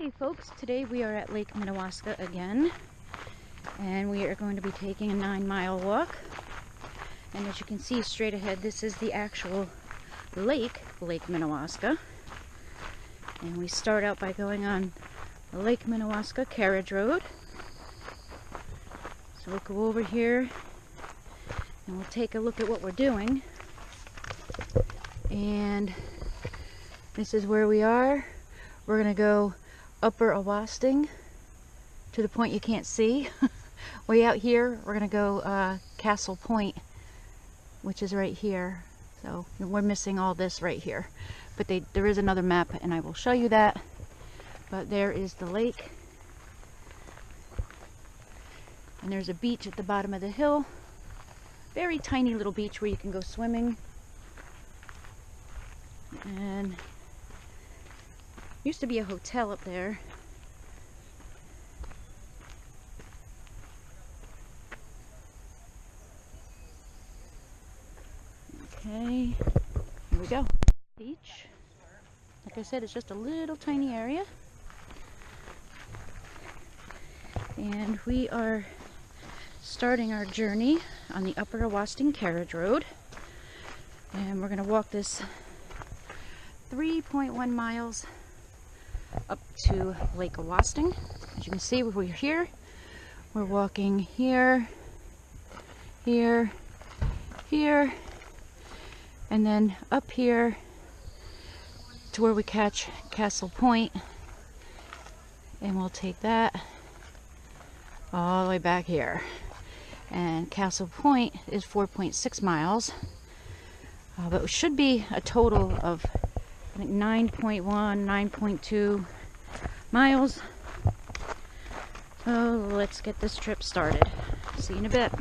Hey folks, today we are at Lake Minnewaska again, and we are going to be taking a 9-mile walk. And as you can see straight ahead, this is the actual lake, Lake Minnewaska. And we start out by going on the Lake Minnewaska Carriage Road. So we'll go over here and we'll take a look at what we're doing. And this is where we are. We're going to go Upper Awasting to the point you can't see. Way out here, we're going to go Castle Point, which is right here. So we're missing all this right here. But there is another map, and I will show you that. But there is the lake. And there's a beach at the bottom of the hill. Very tiny little beach where you can go swimming. And used to be a hotel up there. Okay, here we go. Beach. Like I said, it's just a little tiny area. And we are starting our journey on the Upper Awasting Carriage Road. And we're going to walk this 3.1 miles up to Lake Awasting. As you can see, we're here. We're walking here, here, here, and then up here to where we catch Castle Point, and we'll take that all the way back here. And Castle Point is 4.6 miles, but it should be a total of I think 9.1, 9.2 miles. So let's get this trip started. See you in a bit.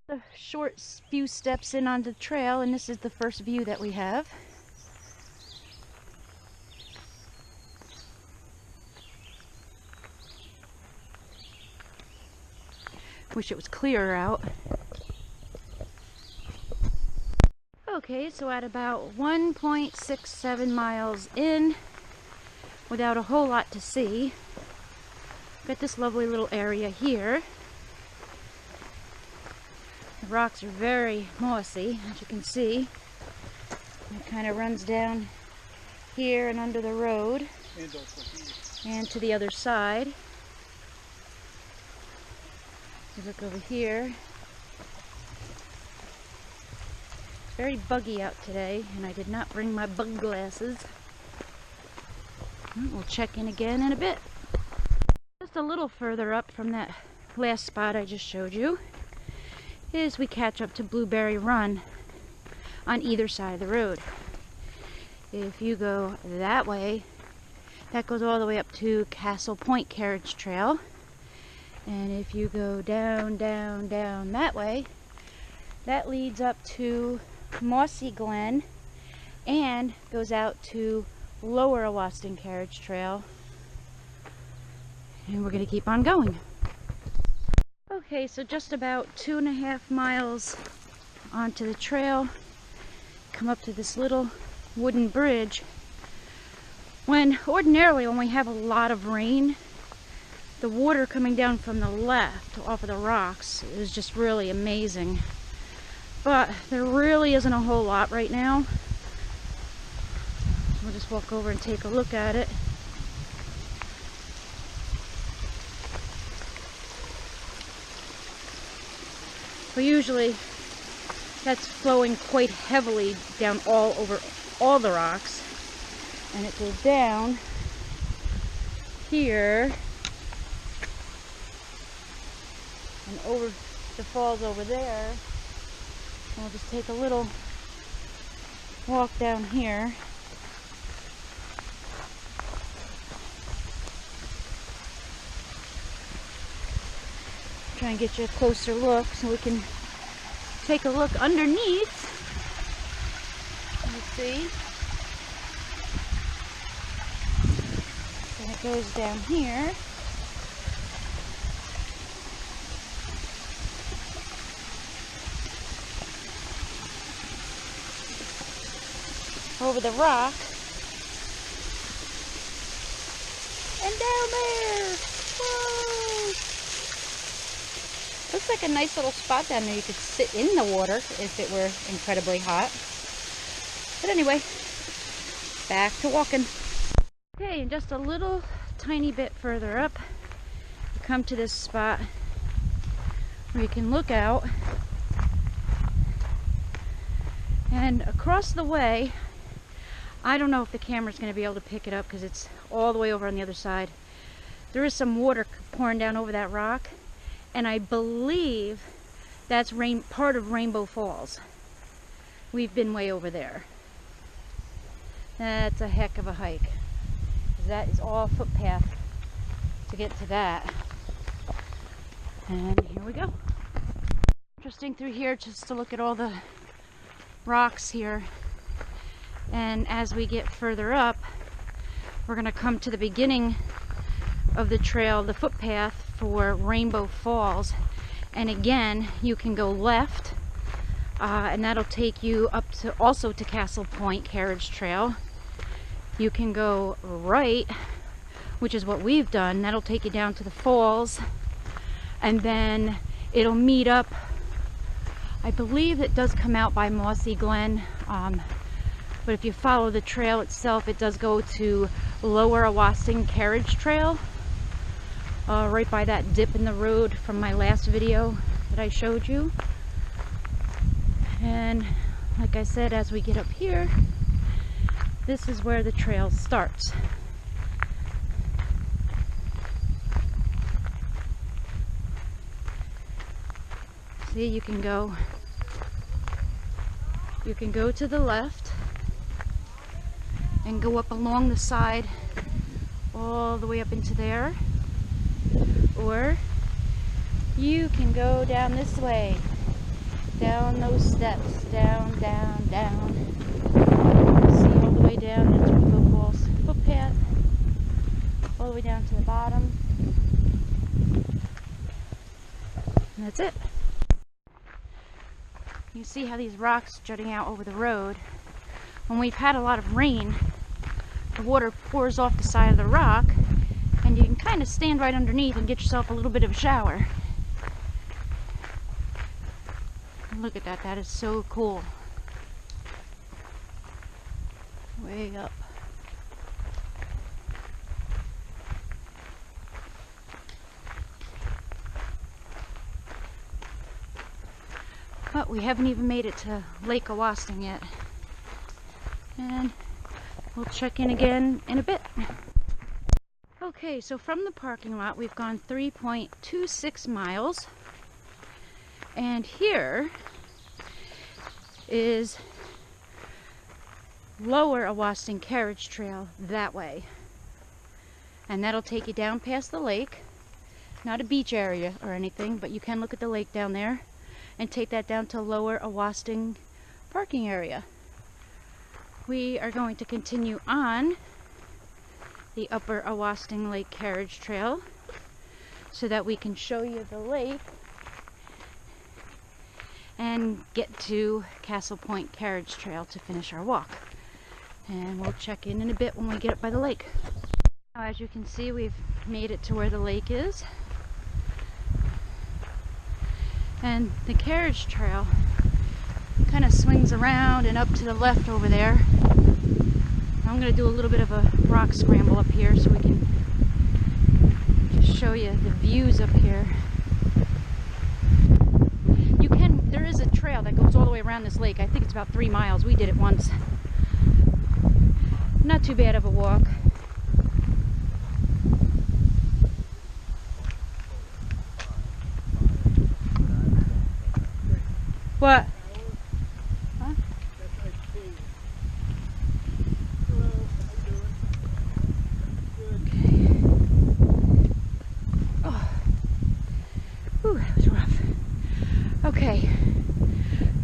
A short few steps in onto the trail, and this is the first view that we have. Wish it was clearer out. Okay, so at about 1.67 miles in, without a whole lot to see, got this lovely little area here. The rocks are very mossy, as you can see. It kind of runs down here and under the road and to the other side. You look over here. Very buggy out today, and I did not bring my bug glasses. We'll check in again in a bit. Just a little further up from that last spot I just showed you is we catch up to Blueberry Run on either side of the road. If you go that way, that goes all the way up to Castle Point Carriage Trail. And if you go down, down, down that way, that leads up to Mossy Glen and goes out to Lower Awasting Carriage Trail, and we're going to keep on going. Okay, so just about 2.5 miles onto the trail, come up to this little wooden bridge. Ordinarily when we have a lot of rain, the water coming down from the left off of the rocks is just really amazing. But there really isn't a whole lot right now. We'll just walk over and take a look at it. But usually that's flowing quite heavily down all over all the rocks. And it goes down here and over the falls over there. We'll just take a little walk down here. Try and get you a closer look so we can take a look underneath. Let's see. And it goes down here. Over the rock, And down there! Whoa! Looks like a nice little spot down there. You could sit in the water if it were incredibly hot. But anyway, back to walking. Okay, and just a little tiny bit further up, you come to this spot where you can look out. And across the way, I don't know if the camera's going to be able to pick it up because it's all the way over on the other side. There is some water pouring down over that rock, and I believe that's part of Rainbow Falls. We've been way over there. That's a heck of a hike. That is all footpath to get to that. And here we go. Interesting through here just to look at all the rocks here. And as we get further up, we're going to come to the beginning of the trail, the footpath for Rainbow Falls. And again, you can go left, and that'll take you up to also to Castle Point Carriage Trail. You can go right, which is what we've done. That'll take you down to the falls, and then it'll meet up. I believe it does come out by Mossy Glen. But if you follow the trail itself, it does go to Lower Awasting Carriage Trail, right by that dip in the road from my last video that I showed you. And like I said, as we get up here, this is where the trail starts. See, you can go to the left and go up along the side all the way up into there, or you can go down this way, down those steps, down, down, down. See, all the way down into Rainbow Falls footpath, all the way down to the bottom, and that's it. You see how these rocks jutting out over the road. When we've had a lot of rain, the water pours off the side of the rock, and you can kind of stand right underneath and get yourself a little bit of a shower. And look at that, that is so cool. Way up. But we haven't even made it to Lake Awasting yet. And we'll check in again in a bit. Okay, so from the parking lot we've gone 3.26 miles. And here is Lower Awasting Carriage Trail that way. And that'll take you down past the lake. Not a beach area or anything, but you can look at the lake down there and take that down to Lower Awasting parking area. We are going to continue on the Upper Awasting Lake Carriage Trail so that we can show you the lake and get to Castle Point Carriage Trail to finish our walk. And we'll check in a bit when we get up by the lake. Now, as you can see, we've made it to where the lake is. And the carriage trail kind of swings around and up to the left over there. I'm going to do a little bit of a rock scramble up here so we can just show you the views up here. There is a trail that goes all the way around this lake. I think it's about 3 miles. We did it once. Not too bad of a walk. What? Huh? Okay. Oh. Ooh, that was rough. Okay.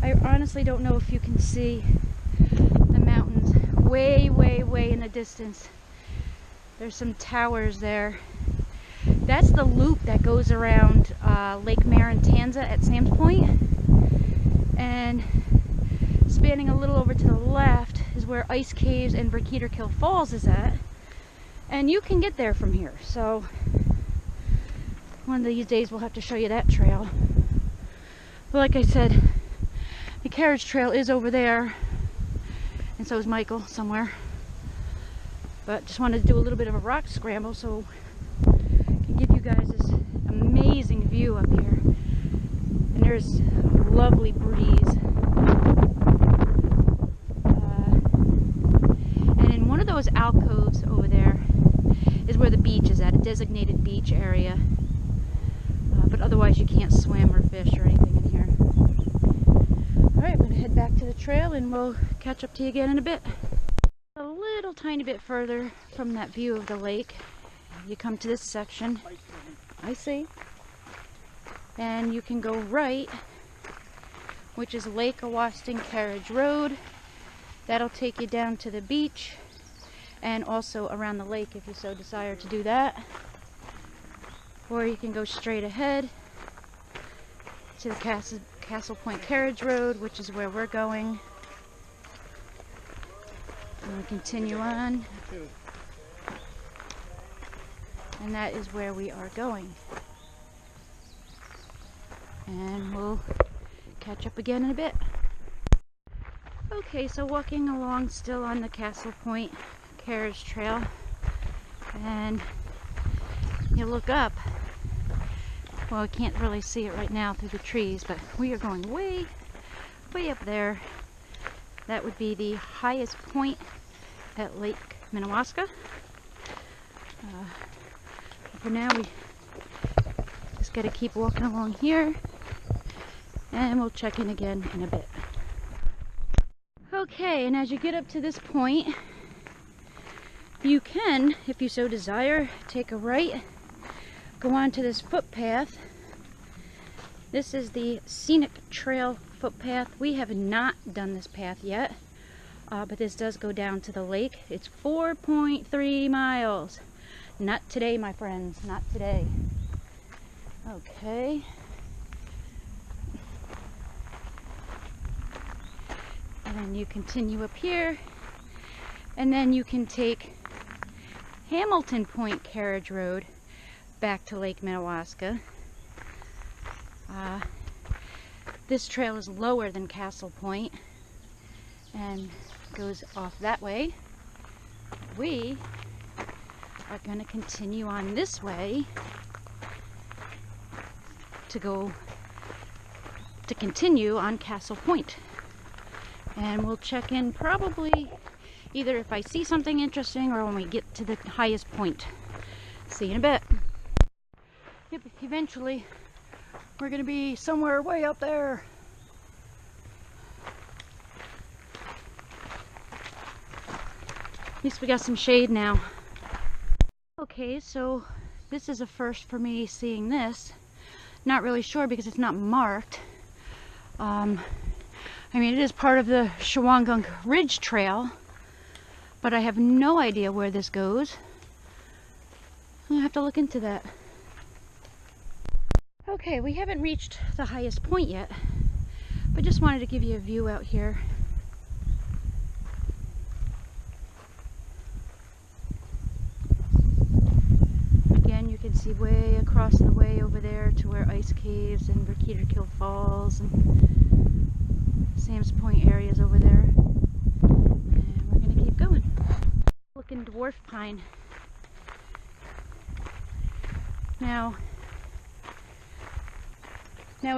I honestly don't know if you can see the mountains way, way, way in the distance. There's some towers there. That's the loop that goes around Lake Minnewaska at Sam's Point. And spanning a little over to the left is where Ice Caves and Briqueter Kill Falls is at. And you can get there from here, so one of these days we'll have to show you that trail. But like I said, the carriage trail is over there, and so is Michael somewhere. But just wanted to do a little bit of a rock scramble so I can give you guys this amazing view up here. And there's a lovely breeze. And in one of those alcoves over there is where the beach is at, a designated beach area. But otherwise you can't swim or fish or anything in here. Alright, I'm going to head back to the trail and we'll catch up to you again in a bit. A little tiny bit further from that view of the lake, you come to this section. I see. And you can go right, which is Lake Minnewaska Carriage Road. That'll take you down to the beach and also around the lake if you so desire to do that. Or you can go straight ahead to the Castle Point Carriage Road, which is where we're going. And we continue on. And that is where we are going. And we'll catch up again in a bit. Okay, so walking along still on the Castle Point Carriage Trail, and you look up. Well, I can't really see it right now through the trees, but we are going way, way up there. That would be the highest point at Lake Minnewaska. For now, we just got to keep walking along here, and we'll check in again in a bit. Okay, and as you get up to this point, you can, if you so desire, take a right, go on to this footpath. This is the Scenic Trail footpath. We have not done this path yet, but this does go down to the lake. It's 4.3 miles. Not today, my friends, not today. Okay. And then you continue up here, and then you can take Hamilton Point Carriage Road back to Lake Minnewaska. This trail is lower than Castle Point and goes off that way. We are going to continue on this way to continue on Castle Point. And we'll check in probably either if I see something interesting or when we get to the highest point. See you in a bit. Yep, eventually we're going to be somewhere way up there. At least we got some shade now. Okay, so this is a first for me seeing this. Not really sure because it's not marked. I mean, it is part of the Shawangunk Ridge Trail, but I have no idea where this goes. I'll have to look into that. Okay, we haven't reached the highest point yet, but just wanted to give you a view out here. Again, you can see way across the way over there to where Ice Caves and Burketerkill Falls and Sam's Point areas over there. And we're going to keep going. Looking dwarf pine. Now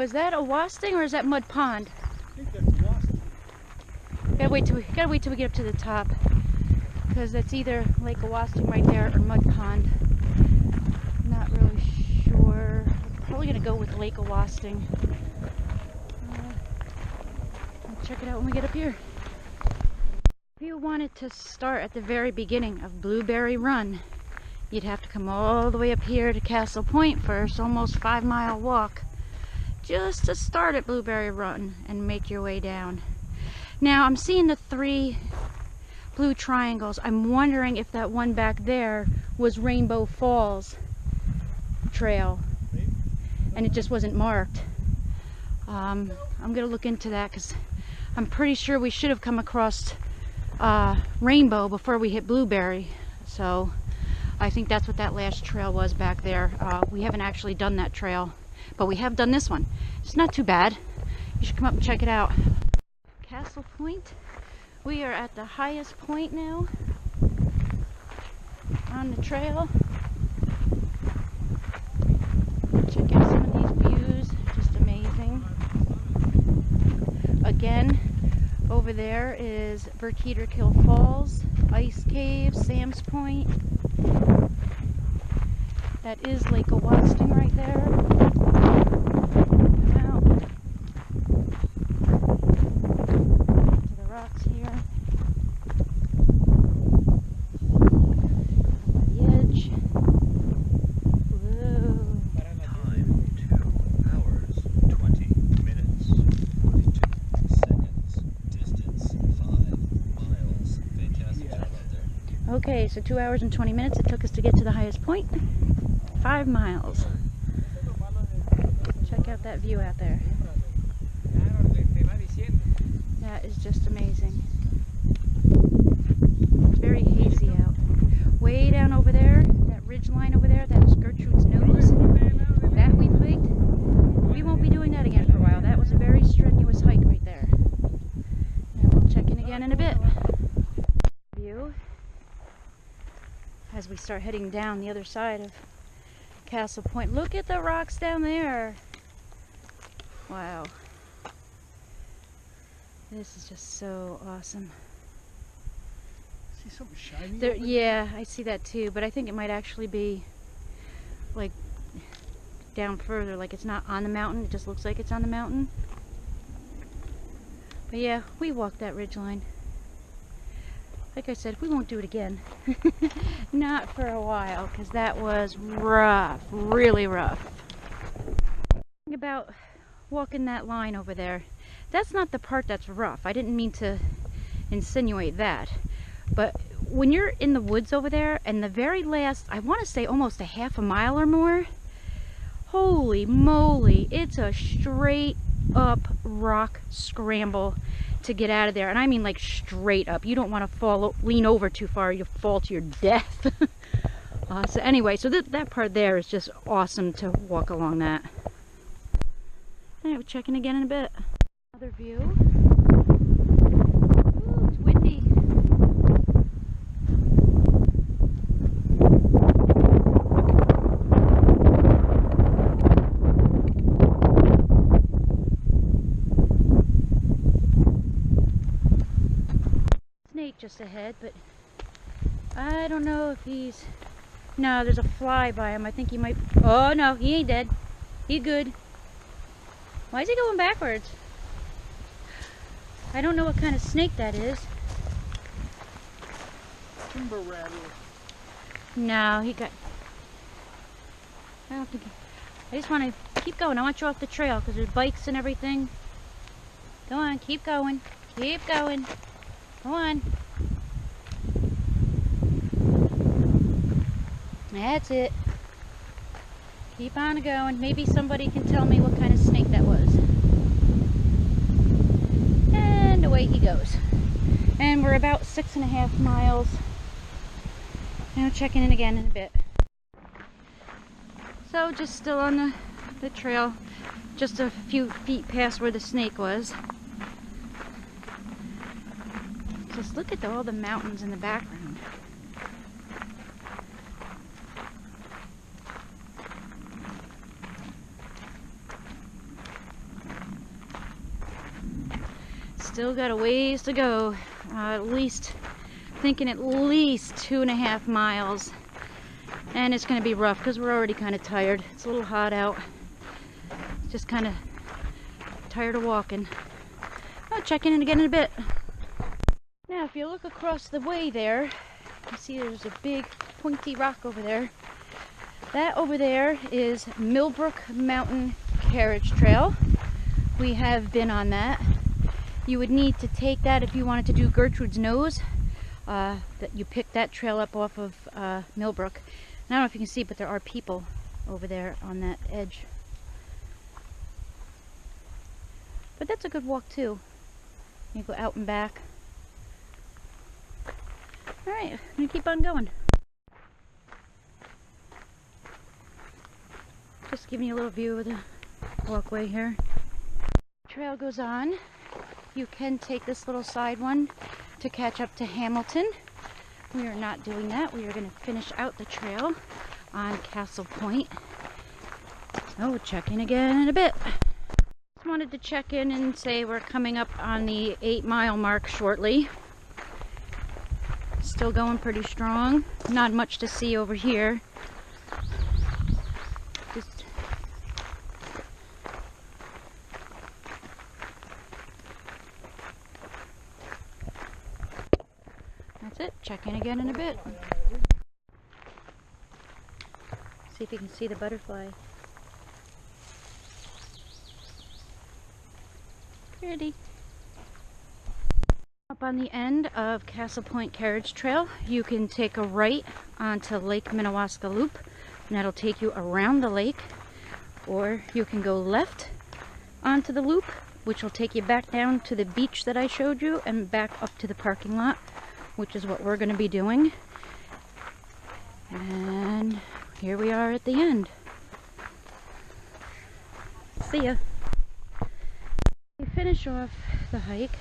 is that a wasting or is that mud pond? I think that's a wasting. Gotta wait till we get up to the top, because that's either Lake Wasting right there or mud pond. Not really sure. I'm probably gonna go with Lake Wasting. I'll check it out when we get up here. If you wanted to start at the very beginning of Blueberry Run, you'd have to come all the way up here to Castle Point first, almost 5-mile walk, just to start at Blueberry Run and make your way down. Now I'm seeing the 3 blue triangles. I'm wondering if that one back there was Rainbow Falls Trail and it just wasn't marked. I'm gonna look into that because I'm pretty sure we should have come across Rainbow before we hit Blueberry. So I think that's what that last trail was back there. We haven't actually done that trail, but we have done this one. It's not too bad. You should come up and check it out. Castle Point. We are at the highest point now on the trail. Check out some of these views, just amazing. Again, over there is Kill Falls, Ice Cave, Sam's Point. That is Lake Minnewaska right there. Wow. To the rocks here. The edge. Whoa. Time 2 hours, 20 minutes, 42 seconds. Distance 5 miles. Fantastic job out there. Okay, so 2 hours and 20 minutes it took us to get to the highest point. 5 miles. Check out that view out there. That is just amazing. It's very hazy out. Way down over there, that ridge line over there, that's Gertrude's Nose. That we hiked. We won't be doing that again for a while. That was a very strenuous hike right there. And we'll check in again in a bit. View as we start heading down the other side of Castle Point. Look at the rocks down there. Wow. This is just so awesome. See something shiny? There, yeah, I see that too, but I think it might actually be like down further, like it's not on the mountain, it just looks like it's on the mountain. But yeah, we walked that ridge line. Like I said, we won't do it again. Not for a while, because that was rough, really rough. Think about walking that line over there. That's not the part that's rough. I didn't mean to insinuate that. But when you're in the woods over there, and the very last, I want to say almost a half a mile or more, holy moly, it's a straight up rock scramble to get out of there. And I mean like straight up. You don't want to lean over too far, you'll fall to your death. So anyway, so that part there is just awesome to walk along that. Alright, we're checking again in a bit. Another view. Ooh, it's windy. Snake just ahead, but I don't know if he's... No, there's a fly by him. I think he might... Oh no, he ain't dead. He's good. Why is he going backwards? I don't know what kind of snake that is. Timber rattler. No, he got... I don't think... I just want to keep going. I want you off the trail because there's bikes and everything. Go on, keep going. Keep going. Go on. That's it. Keep on going. Maybe somebody can tell me what kind of snake that was. And away he goes. And we're about 6.5 miles. Now checking in again in a bit. So just still on the trail. Just a few feet past where the snake was. Just look at all the mountains in the background. Still got a ways to go. Thinking at least 2.5 miles. And it's going to be rough because we're already kind of tired. It's a little hot out. Just kind of tired of walking. I'll check in again in a bit. Now, if you look across the way there, you see there's a big pointy rock over there. That over there is Millbrook Mountain Carriage Trail. We have been on that. You would need to take that if you wanted to do Gertrude's Nose. That you pick that trail up off of Millbrook. And I don't know if you can see, but there are people over there on that edge. But that's a good walk too. You go out and back. Alright, I'm going to keep on going. Just giving you a little view of the walkway here. Trail goes on. You can take this little side one to catch up to Hamilton. We are not doing that. We are going to finish out the trail on Castle Point. So we'll check in again in a bit. Just wanted to check in and say we're coming up on the 8-mile mark shortly. Still going pretty strong. Not much to see over here. That's it. Check in again in a bit. See if you can see the butterfly. Pretty. Up on the end of Castle Point Carriage Trail, you can take a right onto Lake Minnewaska Loop, and that'll take you around the lake, or you can go left onto the loop, which will take you back down to the beach that I showed you and back up to the parking lot, which is what we're going to be doing. And here we are at the end. See ya. We finish off the hike.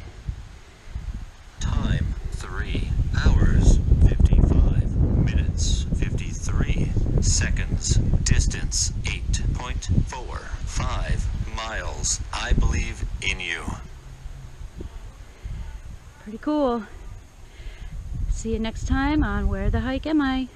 Time 3 hours 55 minutes 53 seconds. Distance 8.45 miles. I believe in you. Pretty cool. See you next time on Where the Hike Am I?